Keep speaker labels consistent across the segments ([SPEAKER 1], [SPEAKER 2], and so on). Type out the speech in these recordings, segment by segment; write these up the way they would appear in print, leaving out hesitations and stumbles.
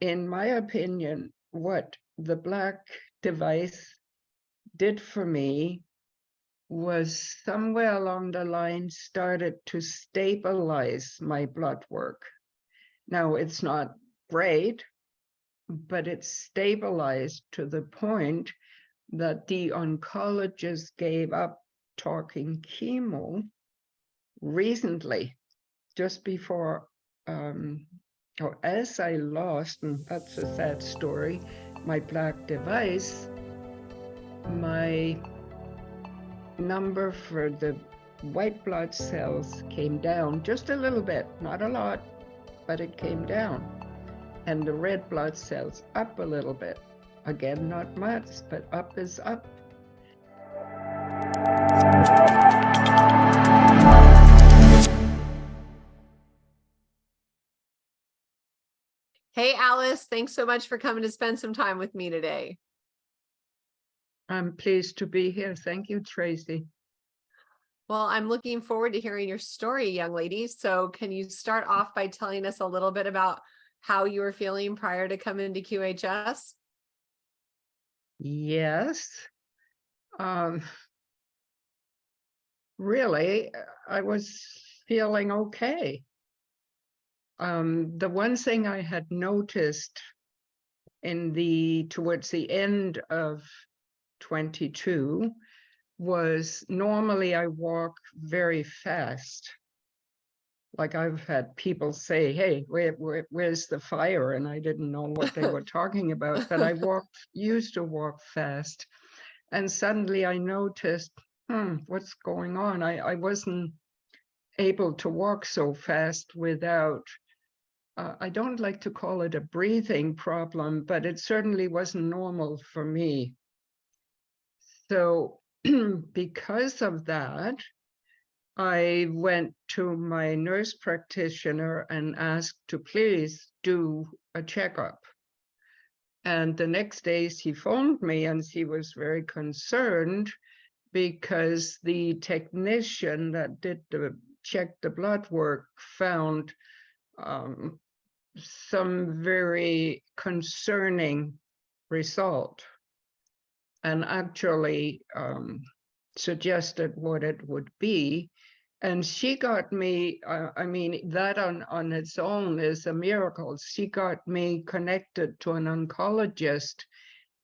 [SPEAKER 1] in my opinion, what the black device did for me was somewhere along the line started to stabilize my blood work. Now, it's not great, but it's stabilized to the point that the oncologist gave up talking chemo recently, just before, or as I lost, and that's a sad story, my black device, my number for the white blood cells came down just a little bit, not a lot, but it came down. And the red blood cells up a little bit. Again, not much, but up is up.
[SPEAKER 2] Hey, Alice, thanks so much for coming to spend some time with me today.
[SPEAKER 1] I'm pleased to be here. Thank you, Tracy.
[SPEAKER 2] Well, I'm looking forward to hearing your story, young lady. So can you start off by telling us a little bit about how you were feeling prior to coming to QHS?
[SPEAKER 1] Yes. Really, I was feeling okay. The one thing I had noticed towards the end of 22 was normally I walk very fast. Like I've had people say, hey, where's the fire? And I didn't know what they were talking about, but I used to walk fast. And suddenly I noticed, what's going on? I wasn't able to walk so fast without, I don't like to call it a breathing problem, but it certainly wasn't normal for me. So because of that, I went to my nurse practitioner and asked to please do a checkup. And the next day she phoned me and she was very concerned because the technician that checked the blood work found some very concerning result and actually suggested what it would be. And she got me, I mean, that on its own is a miracle. She got me connected to an oncologist,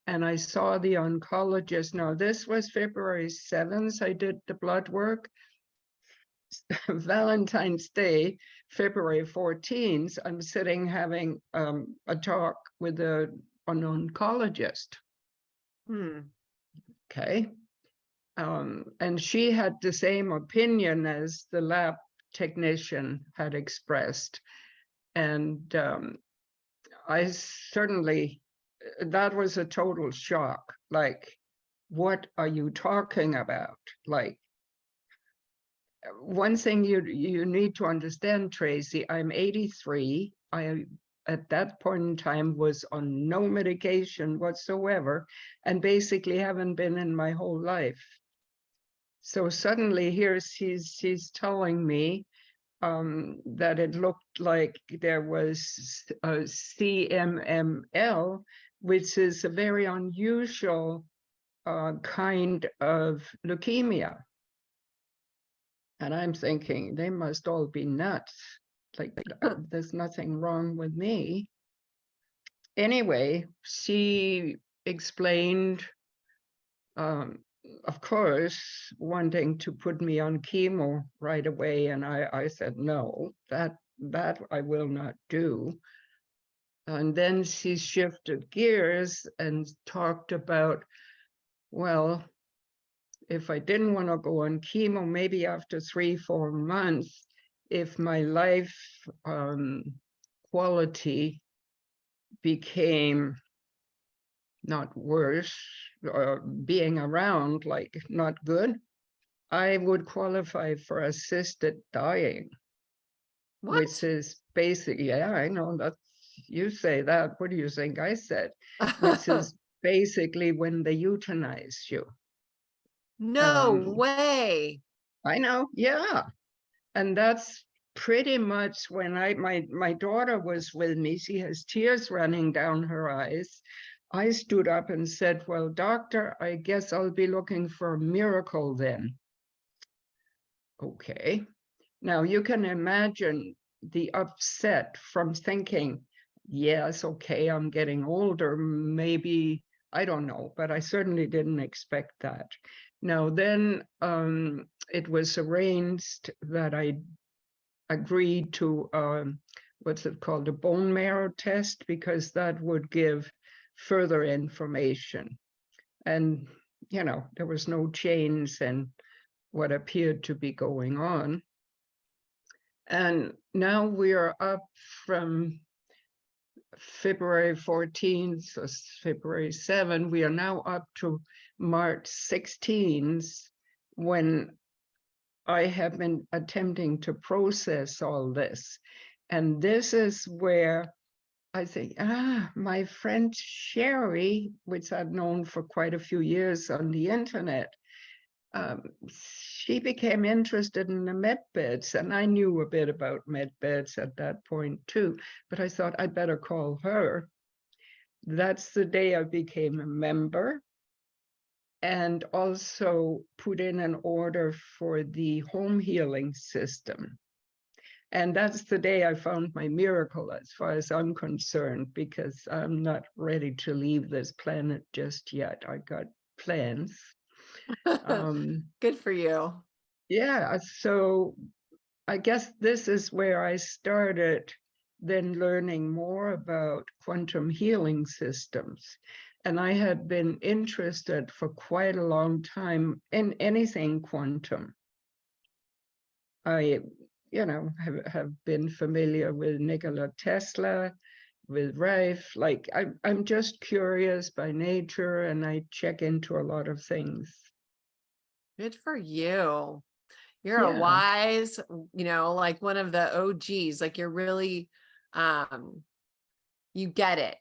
[SPEAKER 1] and I saw the oncologist. Now, this was February 7th, I did the blood work. Valentine's Day, February 14th, I'm sitting having a talk with an oncologist. Okay. And she had the same opinion as the lab technician had expressed. And I certainly, that was a total shock. Like, what are you talking about? Like, one thing you need to understand, Tracy, I'm 83. I, at that point in time, was on no medication whatsoever and basically haven't been in my whole life. So suddenly here she's telling me that it looked like there was a CMML, which is a very unusual kind of leukemia. And I'm thinking they must all be nuts. Like there's nothing wrong with me. Anyway, she explained, of course, wanting to put me on chemo right away. And I said, no, that I will not do. And then she shifted gears and talked about, well, if I didn't want to go on chemo, maybe after 3-4 months, if my life quality became not worse, or being around like not good, I would qualify for assisted dying.
[SPEAKER 2] What?
[SPEAKER 1] Which is basically, yeah, I know that you say that. What do you think I said? Which is basically when they euthanize you.
[SPEAKER 2] No way.
[SPEAKER 1] I know, yeah. And that's pretty much when my daughter was with me, she has tears running down her eyes. I stood up and said, well, doctor, I guess I'll be looking for a miracle then. Okay. Now you can imagine the upset from thinking, yes, okay, I'm getting older, maybe, I don't know, but I certainly didn't expect that. Now then it was arranged that I agreed to what's it called, a bone marrow test, because that would give further information. And, you know, there was no change in what appeared to be going on. And now we are up from February 14th, so February 7th, we are now up to March 16th, when I have been attempting to process all this. And this is where I think, my friend Sherry, which I've known for quite a few years on the internet, she became interested in the med beds, and I knew a bit about med beds at that point too, but I thought I'd better call her. That's the day I became a member, and also put in an order for the home healing system. And that's the day I found my miracle, as far as I'm concerned, because I'm not ready to leave this planet just yet. I got plans.
[SPEAKER 2] Good for you.
[SPEAKER 1] Yeah, so I guess this is where I started then learning more about quantum healing systems. And I had been interested for quite a long time in anything quantum. I, you know, have been familiar with Nikola Tesla, with Rife. Like I'm just curious by nature, and I check into a lot of things.
[SPEAKER 2] Good for you. You're a
[SPEAKER 1] Yeah.
[SPEAKER 2] wise, like one of the OGs, like you're really, you get it,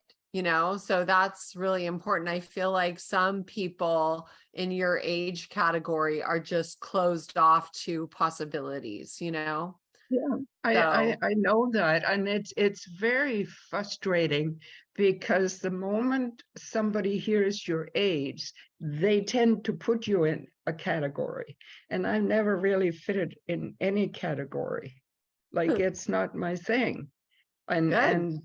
[SPEAKER 2] so that's really important. I feel like some people in your age category are just closed off to possibilities,
[SPEAKER 1] Yeah,
[SPEAKER 2] So
[SPEAKER 1] I know that, and it's very frustrating, because the moment somebody hears your age, they tend to put you in a category, and I've never really fitted in any category. Like, it's not my thing.
[SPEAKER 2] good.
[SPEAKER 1] And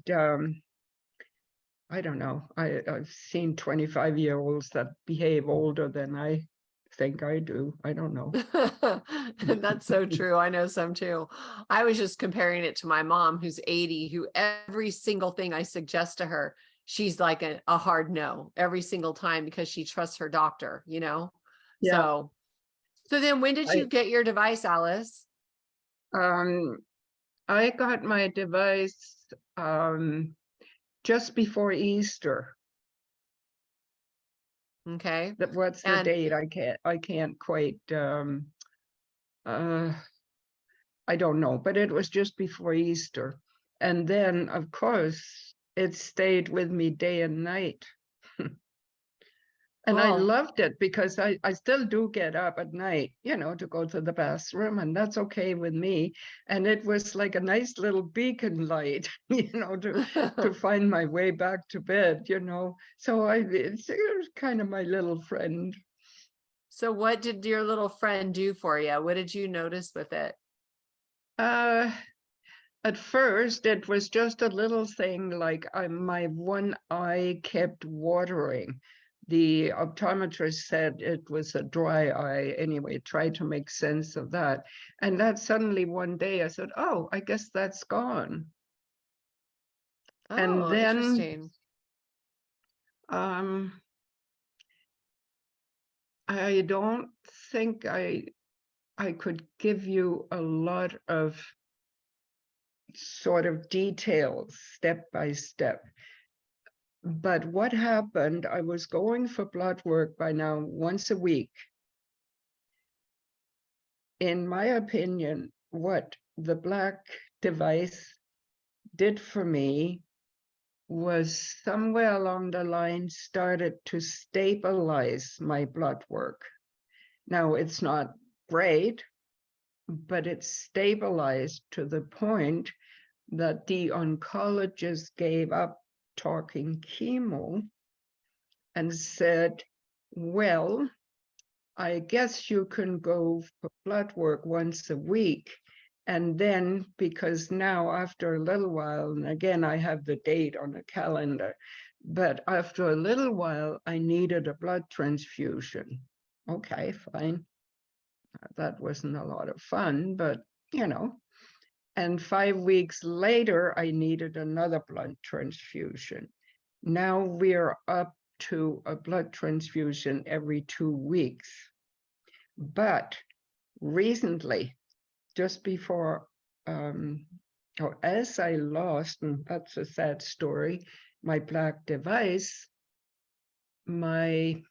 [SPEAKER 1] I don't know. I've seen 25-year-olds that behave older than I think I do. I don't know.
[SPEAKER 2] That's so true. I know some too. I was just comparing it to my mom, who's 80, who every single thing I suggest to her, she's like a hard no every single time, because she trusts her doctor,
[SPEAKER 1] Yeah.
[SPEAKER 2] So then when did you get your device, Alice?
[SPEAKER 1] I got my device just before Easter.
[SPEAKER 2] Okay.
[SPEAKER 1] What's the date? I can't quite I don't know, but it was just before Easter. And then of course it stayed with me day and night. And I
[SPEAKER 2] Cool.
[SPEAKER 1] loved it, because I still do get up at night, to go to the bathroom, and that's okay with me. And it was like a nice little beacon light, to find my way back to bed, So it was kind of my little friend.
[SPEAKER 2] So what did your little friend do for you? What did you notice with it?
[SPEAKER 1] At first, it was just a little thing, like my one eye kept watering. The optometrist said it was a dry eye. Anyway, tried to make sense of that. And that suddenly one day I said, oh, I guess that's gone. And
[SPEAKER 2] Oh,
[SPEAKER 1] then
[SPEAKER 2] interesting.
[SPEAKER 1] I don't think I could give you a lot of sort of details step by step. But what happened, I was going for blood work by now once a week. In my opinion, what the black device did for me was somewhere along the line started to stabilize my blood work. Now, it's not great, but it stabilized to the point that the oncologist gave up talking chemo and said, well, I guess you can go for blood work once a week. And then, because now after a little while, and again, I have the date on the calendar, but after a little while, I needed a blood transfusion. Okay, fine. That wasn't a lot of fun, but you know. And 5 weeks later, I needed another blood transfusion. Now we're up to a blood transfusion every 2 weeks. But recently, just before, or as I lost, and that's a sad story, my black device, my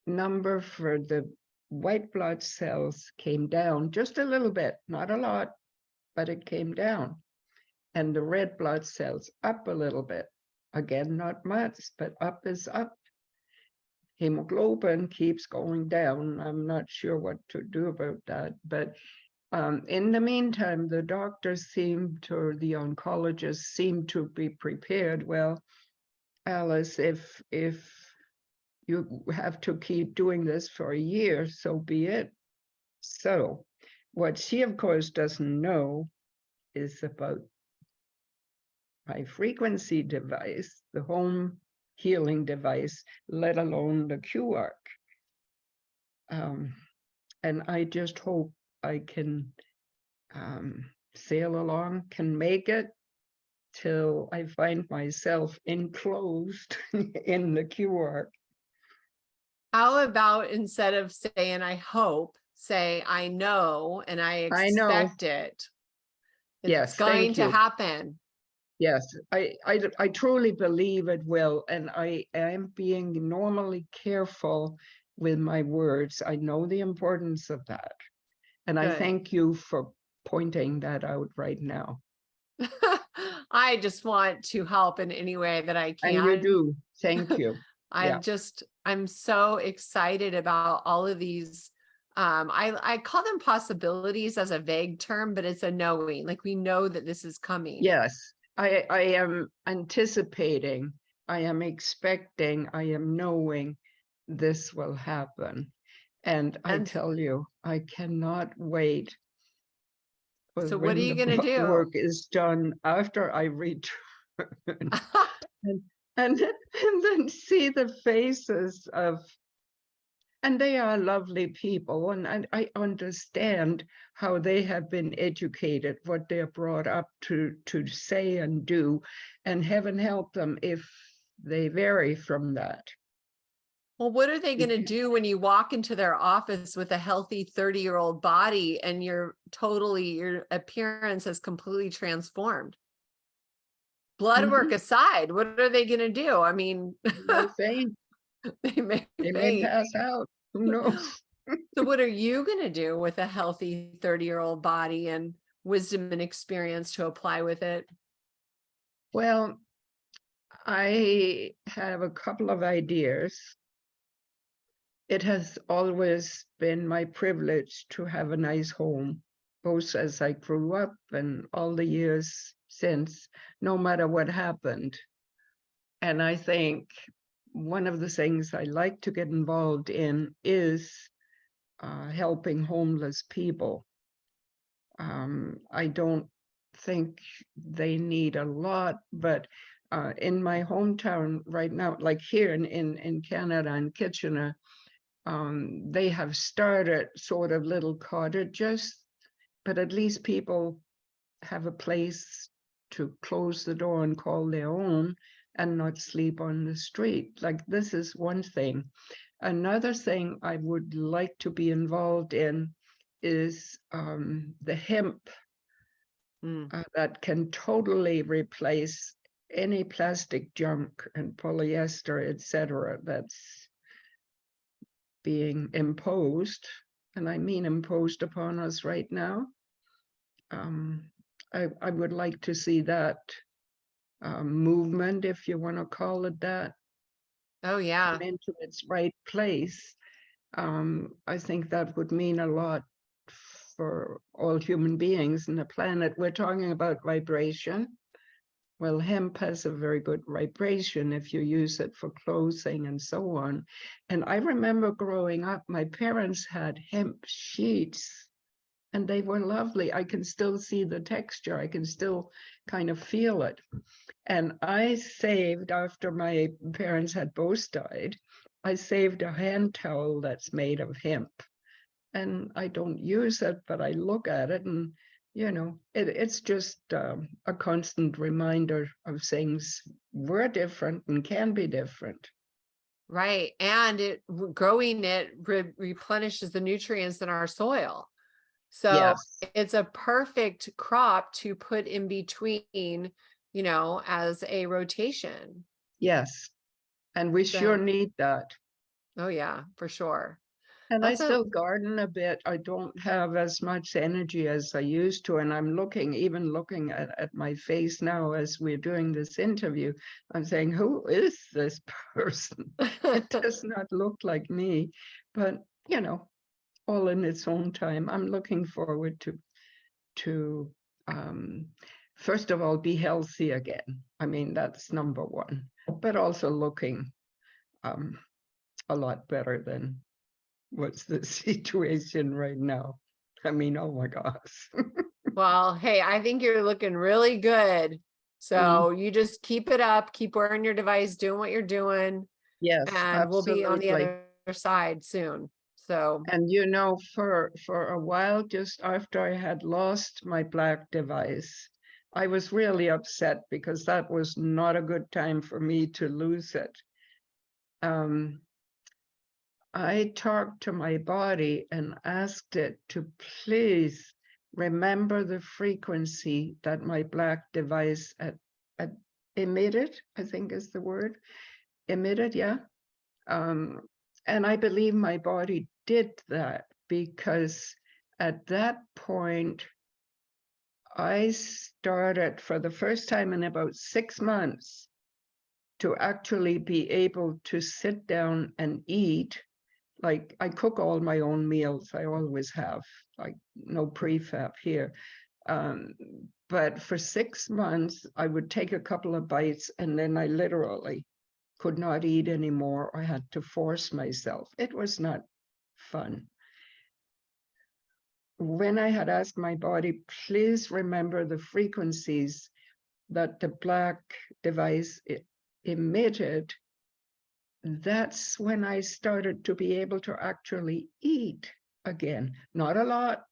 [SPEAKER 1] number for the white blood cells came down just a little bit, not a lot, but it came down. And the red blood cells up a little bit. Again, not much, but up is up. Hemoglobin keeps going down. I'm not sure what to do about that. But in the meantime, the doctors seem to, or the oncologists seem to be prepared. Well, Alice, if you have to keep doing this for a year, so be it. So what she, of course, doesn't know is about high frequency device, the home healing device, let alone the QARC. And I just hope I can sail along, can make it till I find myself enclosed in the QARC.
[SPEAKER 2] How about instead of saying I hope, say I know and I
[SPEAKER 1] I know.
[SPEAKER 2] expect it. It's
[SPEAKER 1] Yes,
[SPEAKER 2] going
[SPEAKER 1] thank
[SPEAKER 2] to
[SPEAKER 1] you.
[SPEAKER 2] happen.
[SPEAKER 1] Yes, I truly believe it will, and I am being normally careful with my words. I know the importance of that, and I
[SPEAKER 2] Good.
[SPEAKER 1] thank you for pointing that out right now.
[SPEAKER 2] I just want to help in any way that I can.
[SPEAKER 1] And you do. Thank you.
[SPEAKER 2] I'm so excited about all of these. I call them possibilities as a vague term, but it's a knowing, like we know that this is coming.
[SPEAKER 1] Yes, I am anticipating, I am expecting, I am knowing this will happen. And I tell you, I cannot wait.
[SPEAKER 2] So what are you going to do?
[SPEAKER 1] Work is done after I return. and then see the faces of, and they are lovely people, and I understand how they have been educated, what they're brought up to say and do, and heaven help them if they vary from that.
[SPEAKER 2] Well, what are they going to do when you walk into their office with a healthy 30-year-old body and your appearance has completely transformed? Blood work aside, what are they going to do? I mean,
[SPEAKER 1] they faint.
[SPEAKER 2] They may
[SPEAKER 1] pass out. Who knows?
[SPEAKER 2] So what are you going to do with a healthy 30-year-old body and wisdom and experience to apply with it?
[SPEAKER 1] Well, I have a couple of ideas. It has always been my privilege to have a nice home, both as I grew up and all the years since, no matter what happened. And I think one of the things I like to get involved in is helping homeless people. I don't think they need a lot, but in my hometown right now, like here in Canada, in Kitchener, they have started sort of little cottages, but at least people have a place to close the door and call their own and not sleep on the street. Like, this is one thing. Another thing I would like to be involved in is the hemp that can totally replace any plastic junk and polyester, etc., that's being imposed, and I mean imposed upon us right now. I would like to see that movement, if you want to call it that.
[SPEAKER 2] Oh, yeah.
[SPEAKER 1] Come into its right place. I think that would mean a lot for all human beings in the planet. We're talking about vibration. Well, hemp has a very good vibration if you use it for clothing and so on. And I remember growing up, my parents had hemp sheets and they were lovely. I can still see the texture. I can still kind of feel it. And I saved, after my parents had both died, I saved a hand towel that's made of hemp. And I don't use it, but I look at it and, you know, it's just a constant reminder of things were different and can be different.
[SPEAKER 2] Right. And growing it replenishes the nutrients in our soil. So
[SPEAKER 1] Yes,
[SPEAKER 2] it's a perfect crop to put in between, you know, as a rotation.
[SPEAKER 1] yes. And we sure
[SPEAKER 2] So,
[SPEAKER 1] need that.
[SPEAKER 2] oh yeah, for sure.
[SPEAKER 1] And I
[SPEAKER 2] That's a,
[SPEAKER 1] still garden a bit. I don't have as much energy as I used to. And I'm even looking at my face now as we're doing this interview. I'm saying, who is this person? It does not look like me. But, you know, all in its own time. I'm looking forward to first of all, be healthy again. I mean, that's number one. But also looking a lot better than what's the situation right now. I mean, oh my gosh.
[SPEAKER 2] well, hey, I think you're looking really good. So you just keep it up, keep wearing your device, doing what you're doing,
[SPEAKER 1] Yes,
[SPEAKER 2] and we'll be on the
[SPEAKER 1] absolutely.
[SPEAKER 2] other side soon. So,
[SPEAKER 1] And you know, for a while, just after I had lost my black device, I was really upset because that was not a good time for me to lose it. I talked to my body and asked it to please remember the frequency that my black device had emitted, I think is the word, emitted, yeah. And I believe my body did that because at that point, I started for the first time in about 6 months to actually be able to sit down and eat. Like I cook all my own meals. I always have, like no prefab here. But for 6 months, I would take a couple of bites and then I literally could not eat anymore. I had to force myself. It was not fun. When I had asked my body, please remember the frequencies that the black device emitted, that's when I started to be able to actually eat again. Not a lot,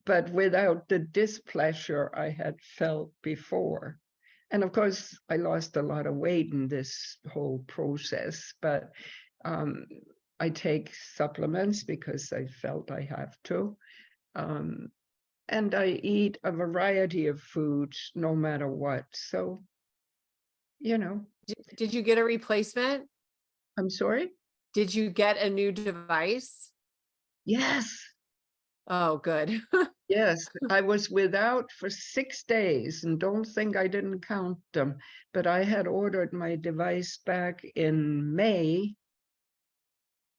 [SPEAKER 1] but without the displeasure I had felt before. And of course, I lost a lot of weight in this whole process, but I take supplements because I felt I have to. And I eat a variety of foods no matter what. So, you know,
[SPEAKER 2] did you get a replacement?
[SPEAKER 1] I'm sorry?
[SPEAKER 2] Did you get a new device?
[SPEAKER 1] Yes.
[SPEAKER 2] Oh, good.
[SPEAKER 1] Yes, I was without for 6 days, and don't think I didn't count them, but I had ordered my device back in May,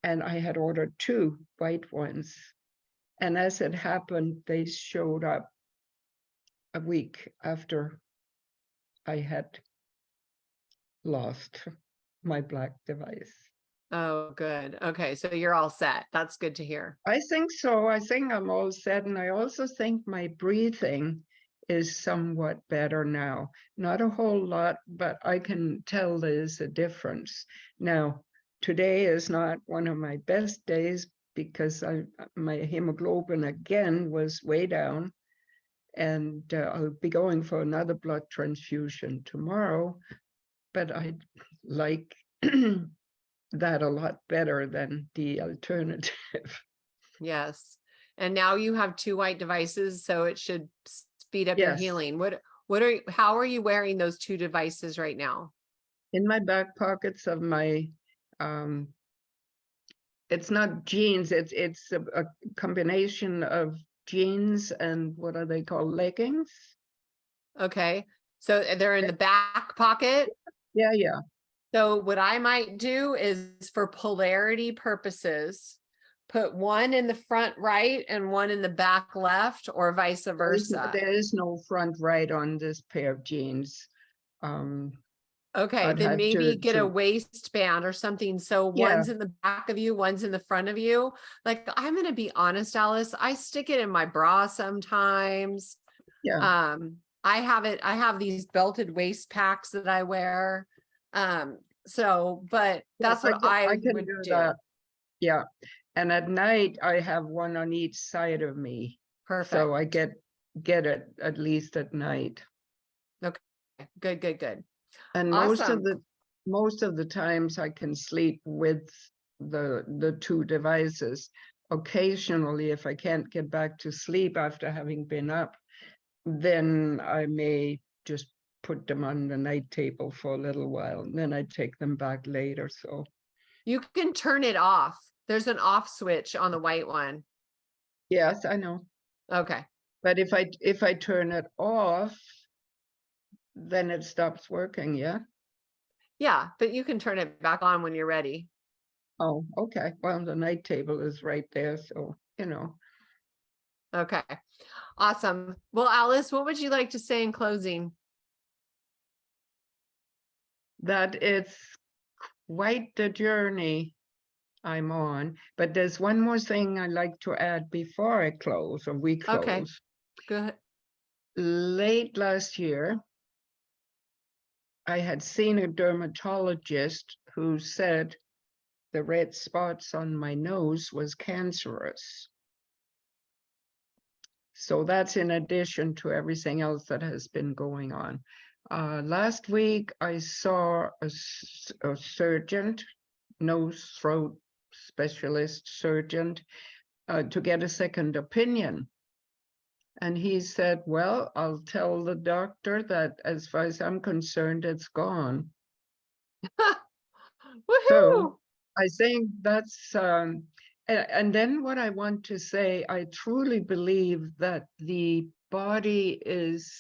[SPEAKER 1] and I had ordered 2 white ones. And as it happened, they showed up a week after I had lost my black device.
[SPEAKER 2] Oh, good. Okay, so you're all set. That's good to hear.
[SPEAKER 1] I think so. I think I'm all set. And I also think my breathing is somewhat better now. Not a whole lot, but I can tell there's a difference. Now, today is not one of my best days because my hemoglobin again was way down. And I'll be going for another blood transfusion tomorrow. But I like that a lot better than the alternative.
[SPEAKER 2] Yes. And now you have 2 white devices, so it should speed up your
[SPEAKER 1] Yes.
[SPEAKER 2] healing. How are you wearing those 2 devices right now?
[SPEAKER 1] In my back pockets of my it's not jeans, it's a combination of jeans and what are they called, leggings?
[SPEAKER 2] Okay. So they're in the back pocket.
[SPEAKER 1] Yeah.
[SPEAKER 2] So what I might do is for polarity purposes, put one in the front right and one in the back left, or vice versa?
[SPEAKER 1] There is no front right on this pair of jeans.
[SPEAKER 2] Okay,
[SPEAKER 1] I'd
[SPEAKER 2] then
[SPEAKER 1] have
[SPEAKER 2] maybe
[SPEAKER 1] to
[SPEAKER 2] get a waistband or something. So
[SPEAKER 1] yeah,
[SPEAKER 2] one's in the back of you, one's in the front of you. Like, I'm going to be honest, Alice, I stick it in my bra sometimes.
[SPEAKER 1] yeah.
[SPEAKER 2] I have these belted waist packs that I wear. But that's what I
[SPEAKER 1] can
[SPEAKER 2] would
[SPEAKER 1] do
[SPEAKER 2] do.
[SPEAKER 1] that. Yeah. And at night I have one on each side of me.
[SPEAKER 2] Perfect.
[SPEAKER 1] So I get it at least at night.
[SPEAKER 2] Okay. Good.
[SPEAKER 1] And
[SPEAKER 2] Awesome.
[SPEAKER 1] most of the times I can sleep with the two devices. Occasionally, if I can't get back to sleep after having been up, then I may just put them on the night table for a little while, and then I take them back later. So
[SPEAKER 2] You can turn it off. There's an off switch on the white one.
[SPEAKER 1] yes, I know.
[SPEAKER 2] Okay.
[SPEAKER 1] But if I turn it off, then it stops working, yeah?
[SPEAKER 2] Yeah, but you can turn it back on when you're ready.
[SPEAKER 1] Oh, okay. Well, the night table is right there, so, you know.
[SPEAKER 2] Okay. Awesome. Well, Alice, what would you like to say in closing?
[SPEAKER 1] That it's quite the journey I'm on. But there's one more thing I'd like to add before I close, or we close.
[SPEAKER 2] Okay. Good.
[SPEAKER 1] Late last year, I had seen a dermatologist who said the red spots on my nose was cancerous. So that's in addition to everything else that has been going on. Last week, I saw a surgeon, nose throat specialist surgeon, to get a second opinion. And he said, well, I'll tell the doctor that as far as I'm concerned, it's gone.
[SPEAKER 2] Woohoo!
[SPEAKER 1] So I think that's, and then what I want to say, I truly believe that the body is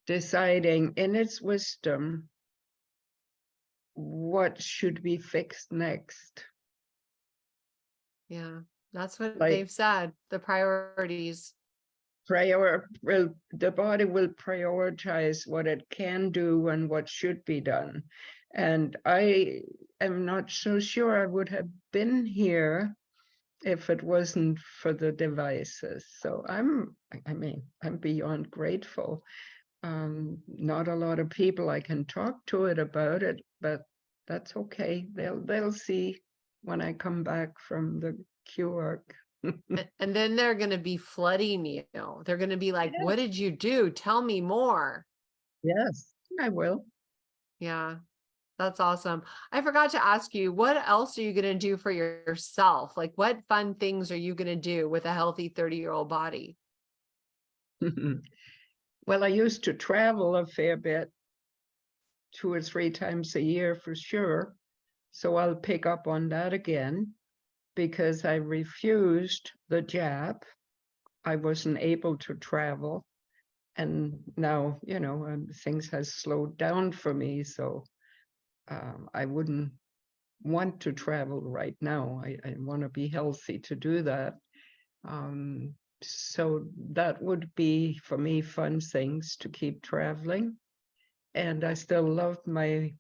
[SPEAKER 1] deciding in its wisdom what should be fixed next.
[SPEAKER 2] Yeah, that's what
[SPEAKER 1] Like
[SPEAKER 2] they've said, the priorities.
[SPEAKER 1] the body will prioritize what it can do and what should be done. And I am not so sure I would have been here if it wasn't for the devices. So I'm beyond grateful. Not a lot of people I can talk to it about it, but that's okay. They'll see when I come back from the cure.
[SPEAKER 2] And then they're going to be flooding you. They're going to be like,
[SPEAKER 1] Yeah.
[SPEAKER 2] what did you do? Tell me more.
[SPEAKER 1] Yes, I will.
[SPEAKER 2] Yeah, that's awesome. I forgot to ask you, what else are you going to do for yourself? Like, what fun things are you going to do with a healthy 30-year-old body?
[SPEAKER 1] Well, I used to travel a fair bit, 2 or 3 times a year for sure. So I'll pick up on that again because I refused the jab. I wasn't able to travel. And now, you know, things has slowed down for me. So I wouldn't want to travel right now. I want to be healthy to do that. So that would be for me fun things to keep traveling. And I still love my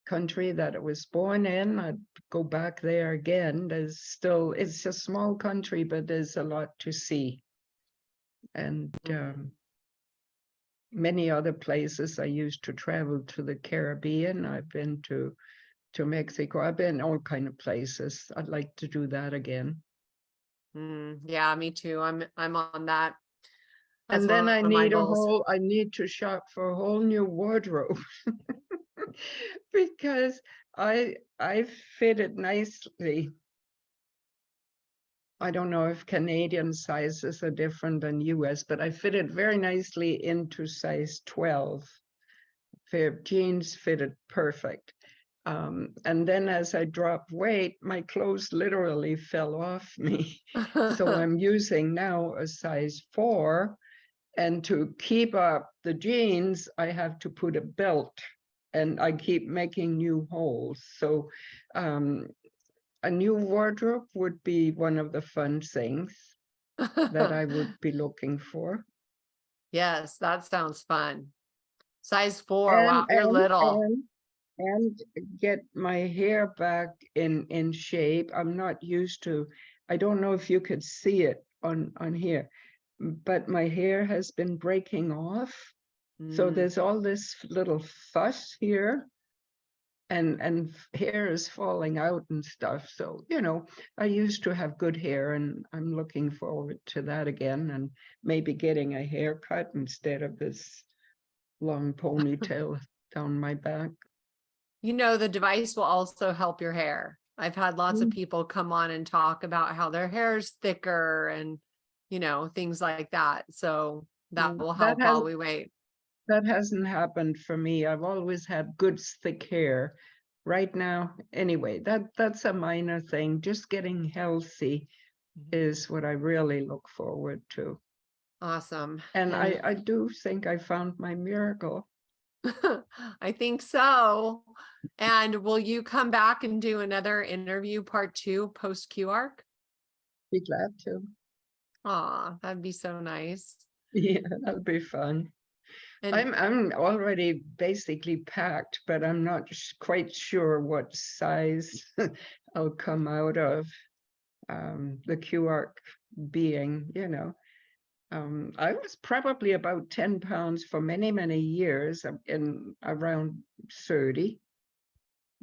[SPEAKER 1] country that I was born in. I'd go back there again. It's a small country, but there's a lot to see. And many other places I used to travel to the Caribbean. I've been to Mexico. I've been all kind of places. I'd like to do that again.
[SPEAKER 2] Yeah, me too. I'm on that.
[SPEAKER 1] And then I need to shop for a whole new wardrobe because I fit it nicely. I don't know if Canadian sizes are different than US, but I fit it very nicely into size 12. Fair jeans fitted perfect. And then as I dropped weight, my clothes literally fell off me. So I'm using now a size 4. And to keep up the jeans, I have to put a belt and I keep making new holes. So a new wardrobe would be one of the fun things that I would be looking for.
[SPEAKER 2] Yes, that sounds fun. Size 4.
[SPEAKER 1] And
[SPEAKER 2] Wow, you're little.
[SPEAKER 1] and get my hair back in shape. I'm not used to, I don't know if you could see it on here, but my hair has been breaking off. So
[SPEAKER 2] Mm.
[SPEAKER 1] there's all this little fuss here, and hair is falling out and stuff. So, you know, I used to have good hair, and I'm looking forward to that again, and maybe getting a haircut instead of this long ponytail down my back.
[SPEAKER 2] You know, the device will also help your hair. I've had lots of people come on and talk about how their hair is thicker and, you know, things like that. So that will help while we wait.
[SPEAKER 1] That hasn't happened for me. I've always had good thick hair. Right now, anyway, that's a minor thing. Just getting healthy is what I really look forward to.
[SPEAKER 2] Awesome.
[SPEAKER 1] And I do think I found my miracle.
[SPEAKER 2] I think so. And will you come back and do another interview part 2 post QArc?
[SPEAKER 1] Be glad to.
[SPEAKER 2] Aw, that'd be so nice.
[SPEAKER 1] Yeah, that'll be fun.
[SPEAKER 2] And
[SPEAKER 1] I'm already basically packed, but I'm not quite sure what size I'll come out of. The QArc being, you know. I was probably about 10 pounds for many, many years, in around 30,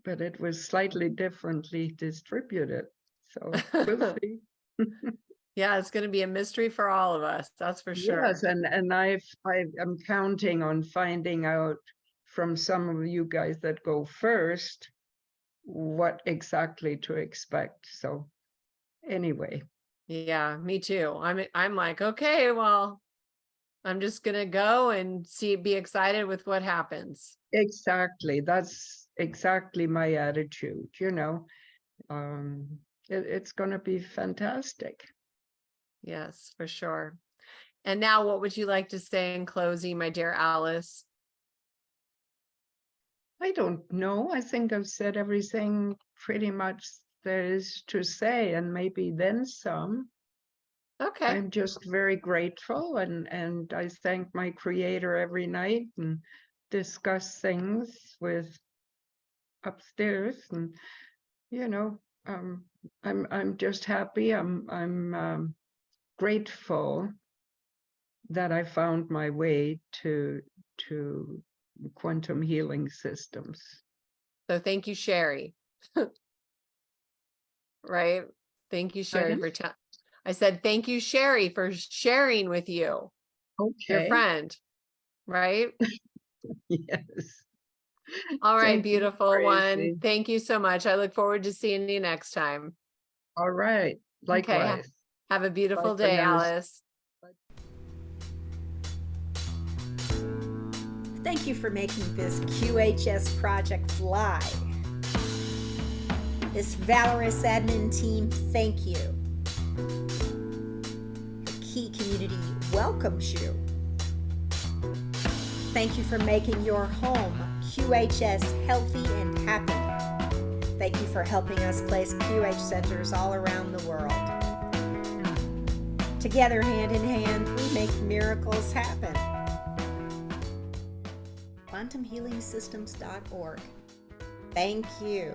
[SPEAKER 1] but it was slightly differently distributed. So we'll see.
[SPEAKER 2] yeah, it's going to be a mystery for all of us. That's for sure.
[SPEAKER 1] Yes, and I'm counting on finding out from some of you guys that go first what exactly to expect. So anyway.
[SPEAKER 2] Yeah, me too. I'm like, okay, well, I'm just gonna go and be excited with what happens.
[SPEAKER 1] Exactly. That's exactly my attitude, you know. It's gonna be fantastic.
[SPEAKER 2] Yes, for sure. And now what would you like to say in closing, my dear Alice?
[SPEAKER 1] I don't know. I think I've said everything pretty much there is to say, and maybe then some.
[SPEAKER 2] Okay.
[SPEAKER 1] I'm just very grateful, and I thank my creator every night and discuss things with upstairs, and you know, I'm just happy. I'm grateful that I found my way to quantum healing systems.
[SPEAKER 2] So thank you, Sherry. Right? Thank you, Sherry, for I said thank you, Sherry, for sharing with you.
[SPEAKER 1] Okay.
[SPEAKER 2] Your friend, right?
[SPEAKER 1] Yes.
[SPEAKER 2] All right,
[SPEAKER 1] Thank
[SPEAKER 2] beautiful
[SPEAKER 1] you,
[SPEAKER 2] one. Thank you so much. I look forward to seeing you next time.
[SPEAKER 1] All right. Likewise.
[SPEAKER 2] Okay. Have a beautiful
[SPEAKER 1] Bye for
[SPEAKER 2] day,
[SPEAKER 1] now.
[SPEAKER 2] Alice.
[SPEAKER 3] Thank you for making this QHS project fly. This valorous admin team, thank you. The Key community welcomes you. Thank you for making your home QHS healthy and happy. Thank you for helping us place QH centers all around the world. Together, hand in hand, we make miracles happen. QuantumHealingSystems.org. Thank you.